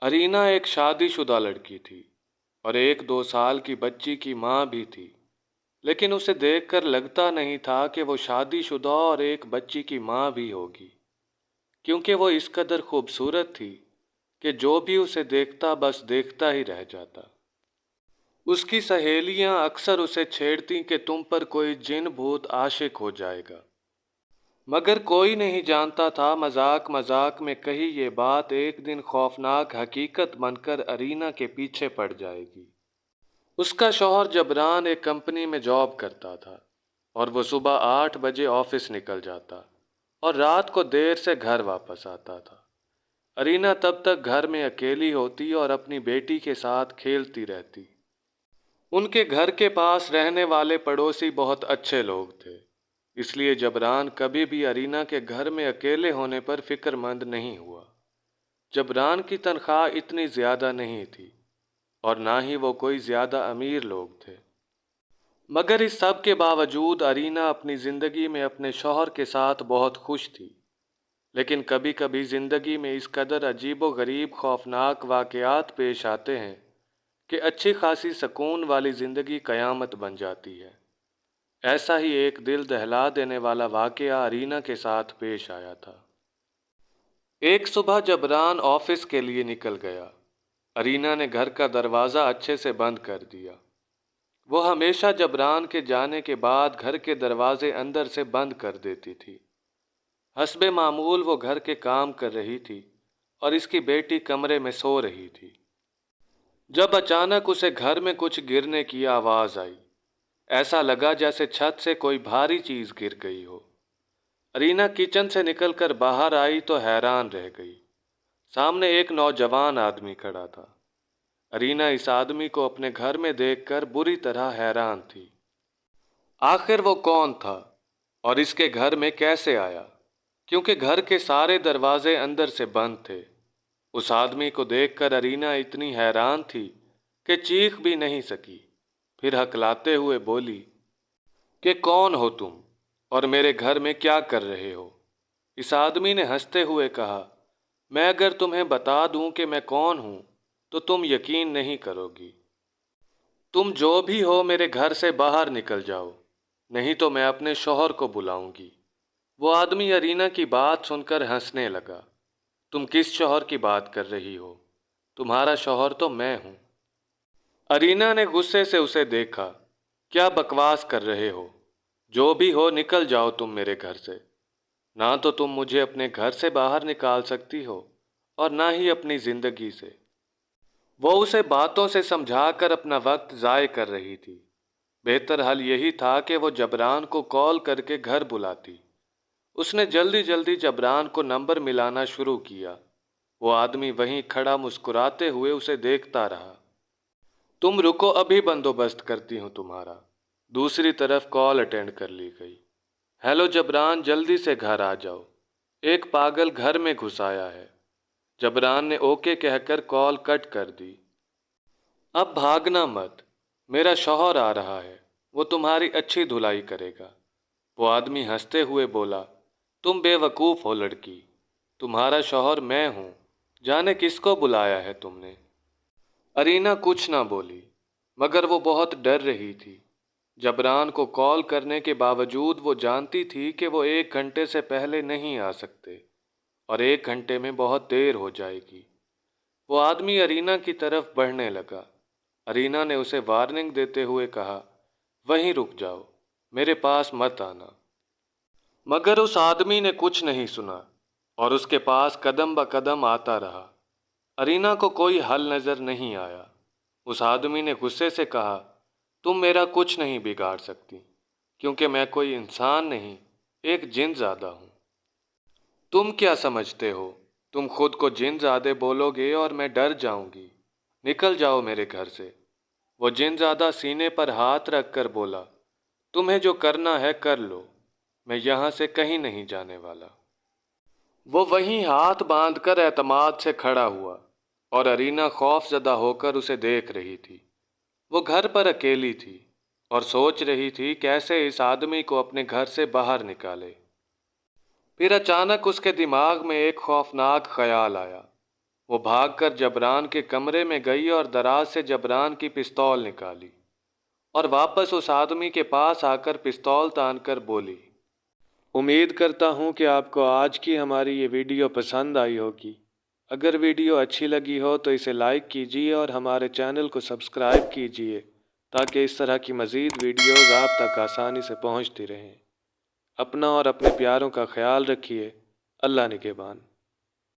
Arena एक शादीशुदा लड़की थी और 1-2 साल की बच्ची की माँ भी थी, लेकिन उसे देखकर लगता नहीं था कि वो शादीशुदा और एक बच्ची की माँ भी होगी, क्योंकि वो इस कदर खूबसूरत थी कि जो भी उसे देखता बस देखता ही रह जाता। उसकी सहेलियां अक्सर उसे छेड़ती कि तुम पर कोई जिन भूत आशिक हो जाएगा, मगर कोई नहीं जानता था मजाक मजाक में कही ये बात एक दिन खौफनाक हकीकत बनकर अरीना के पीछे पड़ जाएगी। उसका शौहर जबरान एक कंपनी में जॉब करता था और वो सुबह 8 बजे ऑफिस निकल जाता और रात को देर से घर वापस आता था। अरीना तब तक घर में अकेली होती और अपनी बेटी के साथ खेलती रहती। उनके घर के पास रहने वाले पड़ोसी बहुत अच्छे लोग थे, इसलिए जबरान कभी भी अरीना के घर में अकेले होने पर फिक्रमंद नहीं हुआ। जबरान की तनख्वाह इतनी ज़्यादा नहीं थी और ना ही वो कोई ज़्यादा अमीर लोग थे, मगर इस सब के बावजूद अरीना अपनी ज़िंदगी में अपने शौहर के साथ बहुत खुश थी। लेकिन कभी कभी ज़िंदगी में इस कदर अजीबो गरीब खौफनाक वाक़यात पेश आते हैं कि अच्छी खासी सुकून वाली ज़िंदगी क़यामत बन जाती है। ऐसा ही एक दिल दहला देने वाला वाक़या अरीना के साथ पेश आया था। एक सुबह जबरान ऑफिस के लिए निकल गया। अरीना ने घर का दरवाज़ा अच्छे से बंद कर दिया। वो हमेशा जबरान के जाने के बाद घर के दरवाजे अंदर से बंद कर देती थी। हस्बे मामूल वो घर के काम कर रही थी और इसकी बेटी कमरे में सो रही थी, जब अचानक उसे घर में कुछ गिरने की आवाज़ आई। ऐसा लगा जैसे छत से कोई भारी चीज़ गिर गई हो। अरीना किचन से निकलकर बाहर आई तो हैरान रह गई। सामने एक नौजवान आदमी खड़ा था। अरीना इस आदमी को अपने घर में देखकर बुरी तरह हैरान थी। आखिर वो कौन था और इसके घर में कैसे आया, क्योंकि घर के सारे दरवाजे अंदर से बंद थे। उस आदमी को देखकर अरीना इतनी हैरान थी कि चीख भी नहीं सकी। फिर हकलाते हुए बोली कि कौन हो तुम और मेरे घर में क्या कर रहे हो? इस आदमी ने हंसते हुए कहा, मैं अगर तुम्हें बता दूं कि मैं कौन हूं तो तुम यकीन नहीं करोगी। तुम जो भी हो मेरे घर से बाहर निकल जाओ, नहीं तो मैं अपने शौहर को बुलाऊंगी। वो आदमी अरीना की बात सुनकर हंसने लगा। तुम किस शौहर की बात कर रही हो? तुम्हारा शौहर तो मैं हूं। अरीना ने गुस्से से उसे देखा। क्या बकवास कर रहे हो? जो भी हो निकल जाओ तुम मेरे घर से। ना तो तुम मुझे अपने घर से बाहर निकाल सकती हो और ना ही अपनी जिंदगी से। वो उसे बातों से समझाकर अपना वक्त ज़ाय कर रही थी। बेहतर हल यही था कि वो जबरान को कॉल करके घर बुलाती। उसने जल्दी जल्दी जबरान को नंबर मिलाना शुरू किया। वो आदमी वहीं खड़ा मुस्कुराते हुए उसे देखता रहा। तुम रुको, अभी बंदोबस्त करती हूँ तुम्हारा। दूसरी तरफ कॉल अटेंड कर ली गई। हेलो जबरान, जल्दी से घर आ जाओ, एक पागल घर में घुस आया है। जबरान ने ओके कहकर कॉल कट कर दी। अब भागना मत, मेरा शौहर आ रहा है, वो तुम्हारी अच्छी धुलाई करेगा। वो आदमी हंसते हुए बोला, तुम बेवकूफ़ हो लड़की, तुम्हारा शौहर मैं हूँ, जाने किसको बुलाया है तुमने। अरीना कुछ ना बोली, मगर वो बहुत डर रही थी। जबरान को कॉल करने के बावजूद वो जानती थी कि वो 1 घंटे से पहले नहीं आ सकते और 1 घंटे में बहुत देर हो जाएगी। वो आदमी अरीना की तरफ बढ़ने लगा। अरीना ने उसे वार्निंग देते हुए कहा, वहीं रुक जाओ, मेरे पास मत आना। मगर उस आदमी ने कुछ नहीं सुना और उसके पास कदम ब कदम आता रहा। अरीना को कोई हल नज़र नहीं आया। उस आदमी ने गुस्से से कहा, तुम मेरा कुछ नहीं बिगाड़ सकती, क्योंकि मैं कोई इंसान नहीं, एक जिनज़ादा हूँ। तुम क्या समझते हो? तुम खुद को जिनज़ादे बोलोगे और मैं डर जाऊंगी। निकल जाओ मेरे घर से। वो जिनज़ादा सीने पर हाथ रख कर बोला, तुम्हें जो करना है कर लो, मैं यहाँ से कहीं नहीं जाने वाला। वो वहीं हाथ बांधकर एतमाद से खड़ा हुआ और अरीना खौफजदा होकर उसे देख रही थी। वो घर पर अकेली थी और सोच रही थी कैसे इस आदमी को अपने घर से बाहर निकाले। फिर अचानक उसके दिमाग में एक खौफनाक ख्याल आया। وہ بھاگ کر جبران کے کمرے میں گئی اور دراز سے جبران کی پستول نکالی اور واپس اس آدمی کے پاس آ کر پستول تان کر بولی، امید کرتا ہوں کہ آپ کو آج کی ہماری یہ ویڈیو پسند آئی ہوگی۔ اگر ویڈیو اچھی لگی ہو تو اسے لائک کیجیے اور ہمارے چینل کو سبسکرائب کیجیے تاکہ اس طرح کی مزید ویڈیوز آپ تک آسانی سے پہنچتی رہیں۔ اپنا اور اپنے پیاروں کا خیال رکھیے۔ اللہ نگہبان۔